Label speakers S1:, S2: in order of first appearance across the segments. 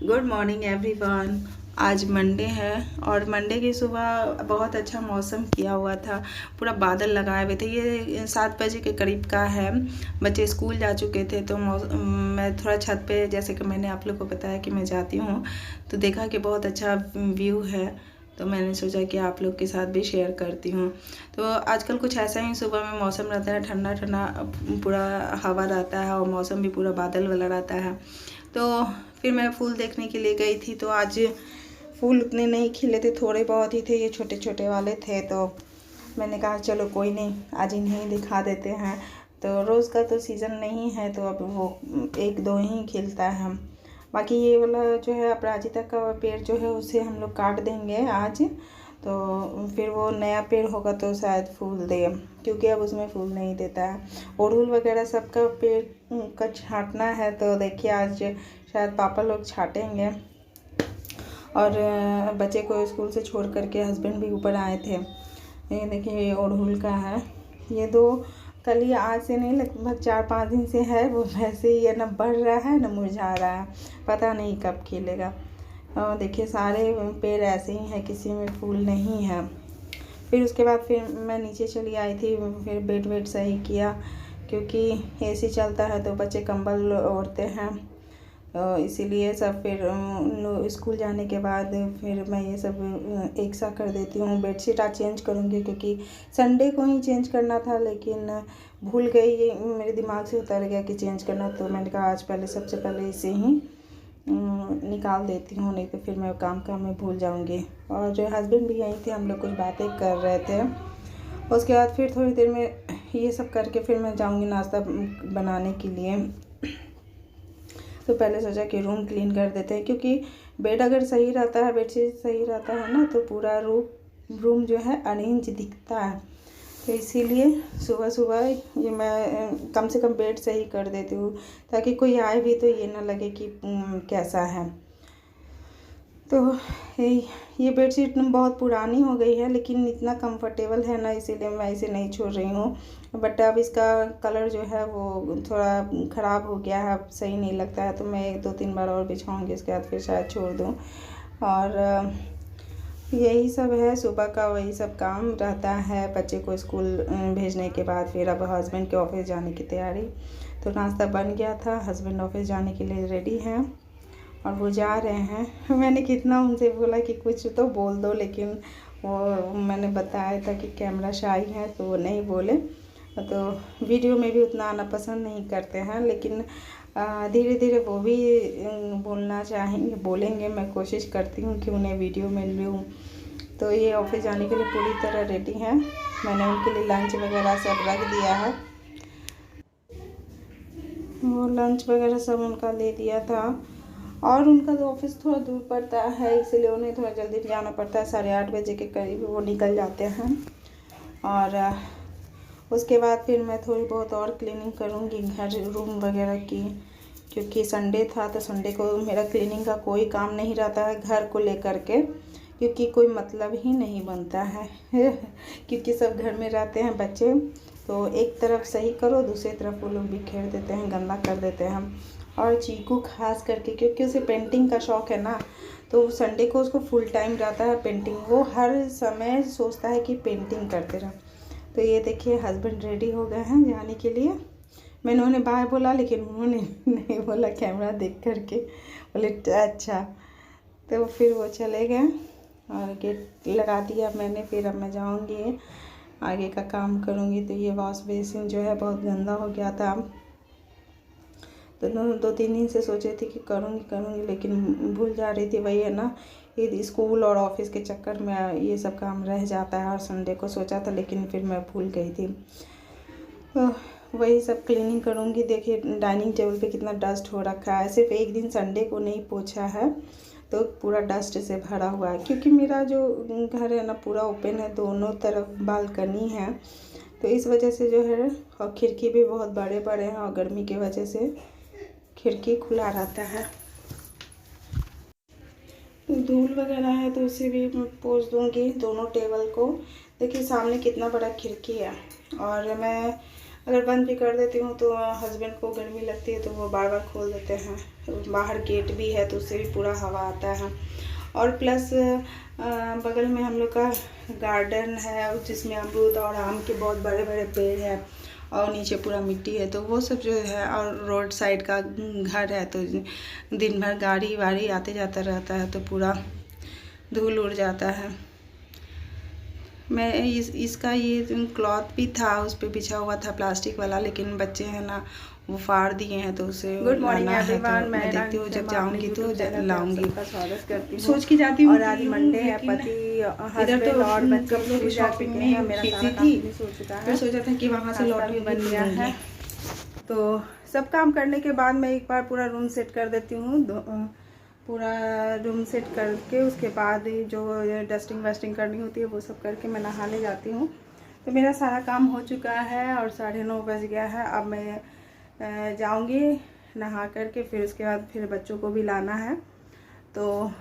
S1: Good morning everyone. आज Monday है और मंडे की सुबह बहुत अच्छा मौसम किया हुआ था। पूरा बादल लगाए हुए थे। ये 7 बजे के करीब का है। बच्चे स्कूल जा चुके थे तो मैं थोड़ा छत पे, जैसे कि मैंने आप लोग को बताया कि मैं जाती हूँ, तो देखा कि बहुत अच्छा व्यू है। तो मैंने सोचा कि आप लोग के साथ भी शेयर करती हूँ। तो आजकल कुछ ऐसा ही सुबह में मौसम रहता है, ठंडा ठंडा पूरा हवा रहता है और मौसम भी पूरा बादल वाला रहता है। तो फिर मैं फूल देखने के लिए गई थी। तो आज फूल उतने नहीं खिले थे, थोड़े बहुत ही थे, ये छोटे छोटे वाले थे। तो मैंने कहा चलो कोई नहीं, आज इन्हें दिखा देते हैं। तो रोज़ का तो सीज़न नहीं है, तो अब वो 1-2 ही खिलता है। बाकी ये वाला जो है अपराजिता का पेड़ जो है उसे हम लोग काट देंगे आज। तो फिर वो नया पेड़ होगा तो शायद फूल दे, क्योंकि अब उसमें फूल नहीं देता है। अड़हुल वगैरह सबका पेड़ का छांटना है, तो देखिए आज शायद पापा लोग छाटेंगे। और बच्चे को स्कूल से छोड़ करके हस्बैंड भी ऊपर आए थे। ये देखिए ये अड़हुल का है। ये 2 कली आज से नहीं, लगभग 4-5 दिन से है। वो वैसे ही है, ना बढ़ रहा है ना मुरझा रहा है, पता नहीं कब खिलेगा। और देखिए सारे पेड़ ऐसे ही हैं, किसी में फूल नहीं है। फिर उसके बाद फिर मैं नीचे चली आई थी, फिर बेड वेड सही किया, क्योंकि एसी चलता है तो बच्चे कंबल ओढ़ते हैं। इसीलिए सब फिर स्कूल जाने के बाद फिर मैं ये सब एक सा कर देती हूँ। बेडशीट आज चेंज करूँगी, क्योंकि संडे को ही चेंज करना था, लेकिन भूल गई, ये मेरे दिमाग से उतर गया कि चेंज करना। तो मैंने कहा आज पहले सबसे पहले इसे ही निकाल देती हूँ, नहीं तो फिर मैं काम में भूल जाऊँगी। और जो हस्बैंड भी यहीं थे, हम लोग कुछ बातें कर रहे थे। उसके बाद फिर थोड़ी देर में ये सब करके फिर मैं जाऊँगी नाश्ता बनाने के लिए। तो पहले सोचा कि रूम क्लीन कर देते हैं, क्योंकि बेड अगर सही रहता है, बेडशीट सही रहता है ना, तो पूरा रूम जो है अरेंज दिखता है। तो इसीलिए सुबह सुबह ये मैं कम से कम बेड सही कर देती हूँ, ताकि कोई आए भी तो ये ना लगे कि कैसा है। तो ये बेडशीट बहुत पुरानी हो गई है, लेकिन इतना कंफर्टेबल है ना, इसीलिए मैं इसे नहीं छोड़ रही हूँ। बट अब इसका कलर जो है वो थोड़ा ख़राब हो गया है, अब सही नहीं लगता है। तो मैं 1-2-3 बार और बिछाऊँगी, इसके बाद फिर शायद छोड़ दूँ। और यही सब है, सुबह का वही सब काम रहता है। बच्चे को स्कूल भेजने के बाद फिर अब हस्बैंड के ऑफिस जाने की तैयारी। तो नाश्ता बन गया था, हस्बैंड ऑफिस जाने के लिए रेडी हैं और वो जा रहे हैं। मैंने कितना उनसे बोला कि कुछ तो बोल दो, लेकिन वो मैंने बताया था कि कैमरा शाई है, तो वो नहीं बोले। तो वीडियो में भी उतना आना पसंद नहीं करते हैं, लेकिन धीरे धीरे वो भी बोलना चाहेंगे, बोलेंगे। मैं कोशिश करती हूँ कि उन्हें वीडियो में लूँ। तो ये ऑफिस जाने के लिए पूरी तरह रेडी हैं। मैंने उनके लिए लंच वगैरह सब रख दिया है, वो लंच वगैरह सब उनका ले दिया था। और उनका तो ऑफिस थोड़ा दूर पड़ता है, इसलिए उन्हें थोड़ा जल्दी जाना पड़ता है। 8:30 बजे के करीब वो निकल जाते हैं। और उसके बाद फिर मैं थोड़ी बहुत और क्लीनिंग करूँगी घर रूम वगैरह की, क्योंकि संडे था तो संडे को मेरा क्लीनिंग का कोई काम नहीं रहता है घर को लेकर के, क्योंकि कोई मतलब ही नहीं बनता है क्योंकि सब घर में रहते हैं बच्चे, तो एक तरफ सही करो, दूसरी तरफ वो लोग बिखेर देते हैं, गंदा कर देते हैं। और चीकू खास करके, क्योंकि उसे पेंटिंग का शौक़ है ना, तो संडे को उसको फुल टाइम रहता है पेंटिंग। वो हर समय सोचता है कि पेंटिंग करते रहो। तो ये देखिए हस्बैंड रेडी हो गए हैं जाने के लिए। मैंने उन्हें बाय बोला, लेकिन उन्होंने नहीं बोला, कैमरा देख करके बोले अच्छा। तो फिर वो चले गए और गेट लगा दिया मैंने। फिर अब मैं जाऊंगी, आगे का काम करूंगी। तो ये वॉश बेसिन जो है बहुत गंदा हो गया था, तो 2-3 दिन से सोचे थे कि करूँगी, लेकिन भूल जा रही थी। वही है ना, ये स्कूल और ऑफिस के चक्कर में ये सब काम रह जाता है। और संडे को सोचा था, लेकिन फिर मैं भूल गई थी। तो वही सब क्लीनिंग करूँगी। देखिए डाइनिंग टेबल पे कितना डस्ट हो रखा है। सिर्फ एक दिन संडे को नहीं पोछा है, तो पूरा डस्ट से भरा हुआ है। क्योंकि मेरा जो घर है ना पूरा ओपन है, दोनों तरफ बालकनी है, तो इस वजह से जो है, और खिड़की भी बहुत बड़े बड़े हैं, और गर्मी की वजह से खिड़की खुला रहता है। धूल वगैरह है तो उसे भी पोंछ दूंगी दोनों टेबल को। देखिए सामने कितना बड़ा खिड़की है, और मैं अगर बंद भी कर देती हूँ तो हस्बैंड को गर्मी लगती है तो वो बार बार खोल देते हैं। बाहर गेट भी है तो उससे भी पूरा हवा आता है। और प्लस बगल में हम लोग का गार्डन है जिसमें अमरूद और आम के बहुत बड़े बड़े पेड़ हैं और नीचे पूरा मिट्टी है, तो वो सब जो है, और रोड साइड का घर है तो दिन भर गाड़ी वाड़ी आते जाता रहता है तो पूरा धूल उड़ जाता है। मैं इसका ये क्लॉथ भी था, उस पर बिछा हुआ था प्लास्टिक वाला, लेकिन बच्चे हैं ना वो फाड़ दिए हैं तो उसे लाना है। तो मैं देखती हूँ जब जाऊँगी तो लाऊंगी।
S2: स्वागत करती हूँ।
S1: सोच के जाती हूँ
S2: और आज मंडे है, पति
S1: इधर तो
S2: और बच्चे
S1: कपड़ों की शॉपिंग में
S2: मेरा
S1: बिजी
S2: सारा
S1: थी,
S2: काम हो चुका है।
S1: फिर सोचा था कि वहाँ से लौट के
S2: बन गया है। तो सब काम करने के बाद मैं एक बार पूरा रूम सेट कर देती हूँ। पूरा रूम सेट करके उसके बाद जो डस्टिंग वस्टिंग करनी होती है वो सब करके मैं नहाने जाती हूँ। तो मेरा सारा काम हो चुका है और 9:30 बज गया है। अब मैं जाऊँगी नहा करके, फिर उसके बाद फिर बच्चों को भी लाना है। तो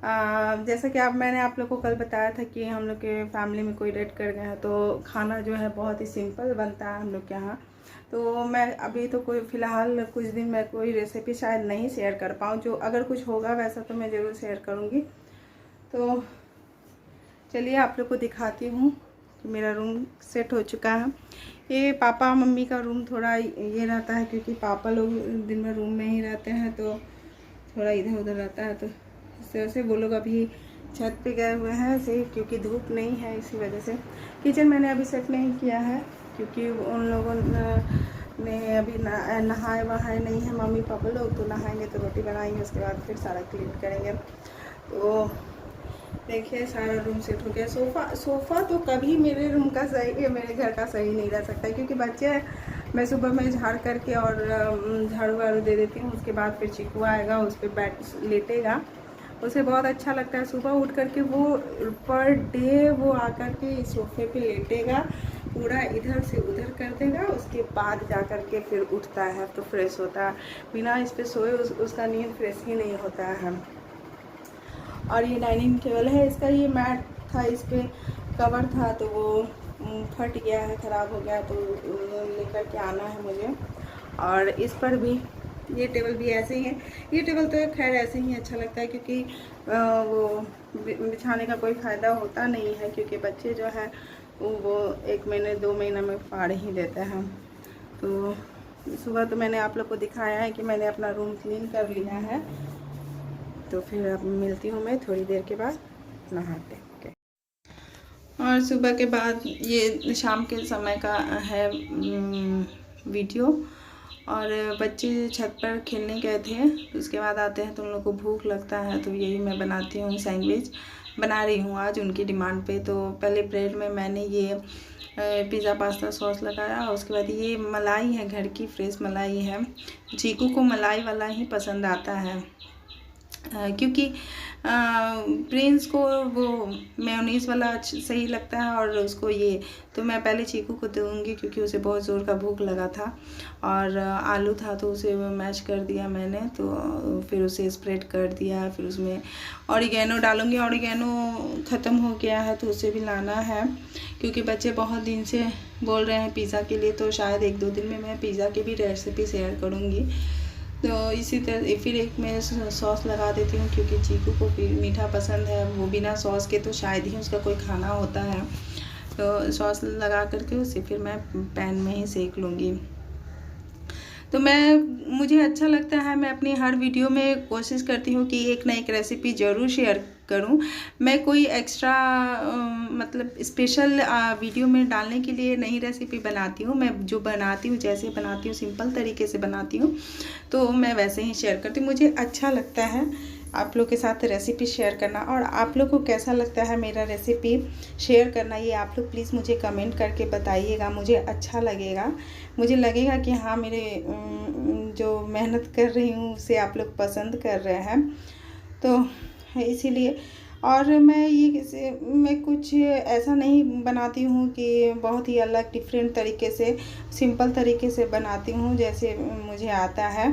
S2: जैसा कि मैंने आप लोग को कल बताया था कि हम लोग के फैमिली में कोई डेथ कर गया है, तो खाना जो है बहुत ही सिंपल बनता है हम लोग के यहाँ। तो मैं अभी तो कोई फ़िलहाल कुछ दिन मैं कोई रेसिपी शायद नहीं शेयर कर पाऊँ, जो अगर कुछ होगा वैसा तो मैं ज़रूर शेयर करूँगी। तो चलिए आप लोग को दिखाती हूँ कि मेरा रूम सेट हो चुका है। ये पापा मम्मी का रूम थोड़ा ये रहता है क्योंकि पापा लोग दिन में रूम में ही रहते हैं तो थोड़ा इधर उधर रहता है, तो इस वजह से वो लोग अभी छत पे गए हुए हैं ऐसे, क्योंकि धूप नहीं है इसी वजह से। किचन मैंने अभी सेट नहीं किया है क्योंकि उन लोगों ने अभी नहाए वहाए नहीं है, मम्मी पापा लोग। तो नहाएंगे तो रोटी बनाएंगे, उसके बाद फिर सारा क्लीन करेंगे। तो देखिए सारा रूम सेट हो गया। सोफ़ा तो कभी मेरे रूम का सही, मेरे घर का सही नहीं रह सकता क्योंकि बच्चे, मैं सुबह में झाड़ करके और झाड़ू वाड़ू दे देती हूँ, उसके बाद फिर चीकू आएगा उस पर बैठ लेटेगा, उसे बहुत अच्छा लगता है। सुबह उठ करके वो पर डे वो आकर के इस सोफे पे लेटेगा, पूरा इधर से उधर कर देगा, उसके बाद जा कर के फिर उठता है तो फ्रेश होता है। बिना इस पे सोए उसका नींद फ्रेश ही नहीं होता है। और ये डाइनिंग टेबल है, इसका ये मैट था, इस पर कवर था तो वो फट गया है, ख़राब हो गया, तो लेकर के आना है मुझे। और इस पर भी ये टेबल भी ऐसे ही है। ये टेबल तो खैर ऐसे ही अच्छा लगता है क्योंकि वो बिछाने का कोई फ़ायदा होता नहीं है क्योंकि बच्चे जो है वो 1 महीने 2 महीना में फाड़ ही देते हैं। तो सुबह तो मैंने आप लोग को दिखाया है कि मैंने अपना रूम क्लीन कर लिया है। तो फिर अब मिलती हूँ मैं थोड़ी देर के बाद नहाते के।
S1: और सुबह के बाद ये शाम के समय का है वीडियो। और बच्चे छत पर खेलने गए थे, उसके बाद आते हैं तो उन लोग को भूख लगता है, तो यही मैं बनाती हूँ, सैंडविच बना रही हूँ आज उनकी डिमांड पे। तो पहले ब्रेड में मैंने ये पिज़्ज़ा पास्ता सॉस लगाया, उसके बाद ये मलाई है, घर की फ्रेश मलाई है। चीकू को मलाई वाला ही पसंद आता है क्योंकि प्रिंस को वो मेयोनीज़ वाला सही लगता है और उसको ये, तो मैं पहले चीकू को दूँगी क्योंकि उसे बहुत ज़ोर का भूख लगा था। और आलू था तो उसे मैश कर दिया मैंने, तो फिर उसे स्प्रेड कर दिया, फिर उसमें ऑरिगेनो डालूँगी। ऑरिगेनो ख़त्म हो गया है तो उसे भी लाना है क्योंकि बच्चे बहुत दिन से बोल रहे हैं पिज़्ज़ा के लिए, तो शायद 1-2 दिन में मैं पिज़्ज़ा की भी रेसिपी शेयर करूँगी। तो इसी तरह फिर एक मैं सॉस लगा देती हूँ क्योंकि चीकू को मीठा पसंद है, वो बिना सॉस के तो शायद ही उसका कोई खाना होता है। तो सॉस लगा करके उसे फिर मैं पैन में ही सेक लूँगी। तो मुझे अच्छा लगता है, मैं अपनी हर वीडियो में कोशिश करती हूँ कि एक ना एक रेसिपी ज़रूर शेयर करूँ। मैं कोई एक्स्ट्रा मतलब स्पेशल वीडियो में डालने के लिए नई रेसिपी बनाती हूँ। मैं जो बनाती हूँ, जैसे बनाती हूँ, सिंपल तरीके से बनाती हूँ, तो मैं वैसे ही शेयर करती हूँ। मुझे अच्छा लगता है आप लोग के साथ रेसिपी शेयर करना, और आप लोग को कैसा लगता है मेरा रेसिपी शेयर करना, ये आप लोग प्लीज़ मुझे कमेंट करके बताइएगा। मुझे अच्छा लगेगा, मुझे लगेगा कि हाँ मेरे जो मेहनत कर रही हूँ उसे आप लोग पसंद कर रहे हैं, तो इसीलिए। और मैं कुछ ऐसा नहीं बनाती हूँ कि बहुत ही अलग डिफरेंट तरीके से, सिंपल तरीके से बनाती हूँ जैसे मुझे आता है।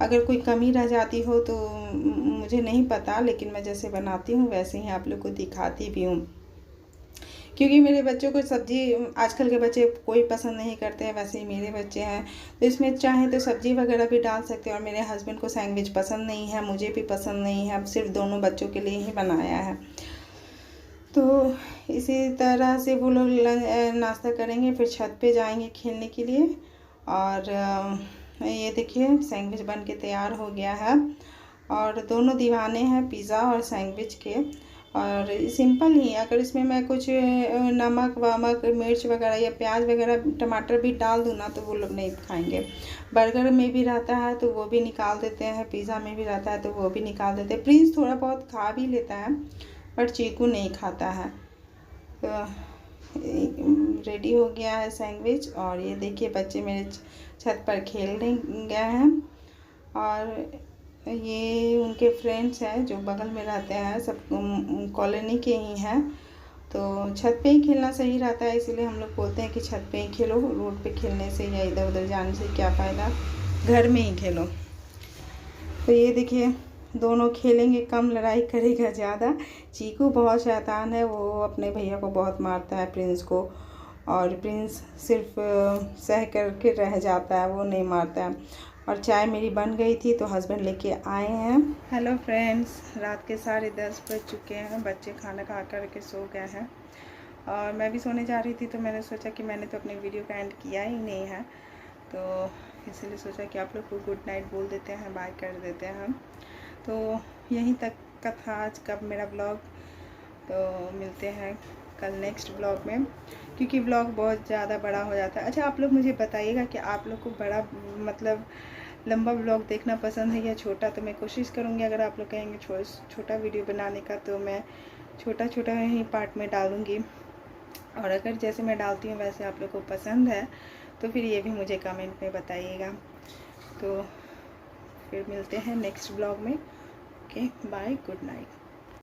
S1: अगर कोई कमी रह जाती हो तो मुझे नहीं पता, लेकिन मैं जैसे बनाती हूँ वैसे ही आप लोग को दिखाती भी हूँ क्योंकि मेरे बच्चों को सब्ज़ी, आजकल के बच्चे कोई पसंद नहीं करते हैं, वैसे ही मेरे बच्चे हैं, तो इसमें चाहे तो सब्ज़ी वगैरह भी डाल सकते हैं। और मेरे हस्बैंड को सैंडविच पसंद नहीं है, मुझे भी पसंद नहीं है, सिर्फ दोनों बच्चों के लिए ही बनाया है। तो इसी तरह से वो लोग नाश्ता करेंगे, फिर छत पे जाएंगे खेलने के लिए। और ये देखिए सैंडविच बन के तैयार हो गया है, और दोनों दीवाने हैं पिज़्ज़ा और सैंडविच के। और सिंपल ही, अगर इसमें मैं कुछ नमक वमक मिर्च वगैरह या प्याज वगैरह टमाटर भी डाल दूँ ना, तो वो लोग नहीं खाएंगे। बर्गर में भी रहता है तो वो भी निकाल देते हैं, पिज़्ज़ा में भी रहता है तो वो भी निकाल देते हैं। प्रिंस थोड़ा बहुत खा भी लेता है, पर चीकू नहीं खाता है। तो रेडी हो गया है सैंडविच, और ये देखिए बच्चे मेरे छत पर खेलने गए हैं। और ये उनके फ्रेंड्स हैं जो बगल में रहते हैं, सब कॉलोनी के ही हैं, तो छत पे ही खेलना सही रहता है, इसीलिए हम लोग बोलते हैं कि छत पे ही खेलो, रोड पे खेलने से या इधर उधर जाने से क्या फ़ायदा, घर में ही खेलो। तो ये देखिए दोनों खेलेंगे कम, लड़ाई करेगा ज़्यादा। चीकू बहुत शैतान है, वो अपने भैया को बहुत मारता है, प्रिंस को, और प्रिंस सिर्फ सह करके रह जाता है, वो नहीं मारता है। और चाय मेरी बन गई थी तो हस्बैंड लेके आए हैं। हेलो फ्रेंड्स, रात के 10:30 बज चुके हैं, बच्चे खाना खा कर के सो गए हैं, और मैं भी सोने जा रही थी। तो मैंने सोचा कि मैंने तो अपने वीडियो का एंड किया ही नहीं है, तो इसलिए सोचा कि आप लोग को गुड नाइट बोल देते हैं, बाय कर देते हैं। तो यहीं तक का था आज का मेरा ब्लॉग। तो मिलते हैं कल नेक्स्ट ब्लॉग में, क्योंकि ब्लॉग बहुत ज़्यादा बड़ा हो जाता है। अच्छा, आप लोग मुझे बताइएगा कि आप लोग को बड़ा मतलब लंबा ब्लॉग देखना पसंद है या छोटा। तो मैं कोशिश करूँगी, अगर आप लोग कहेंगे छोटा वीडियो बनाने का, तो मैं छोटा ही पार्ट में डालूँगी। और अगर जैसे मैं डालती हूँ वैसे आप लोग को पसंद है, तो फिर ये भी मुझे कमेंट में बताइएगा। तो फिर मिलते हैं नेक्स्ट ब्लॉग में। Okay, bye, good night.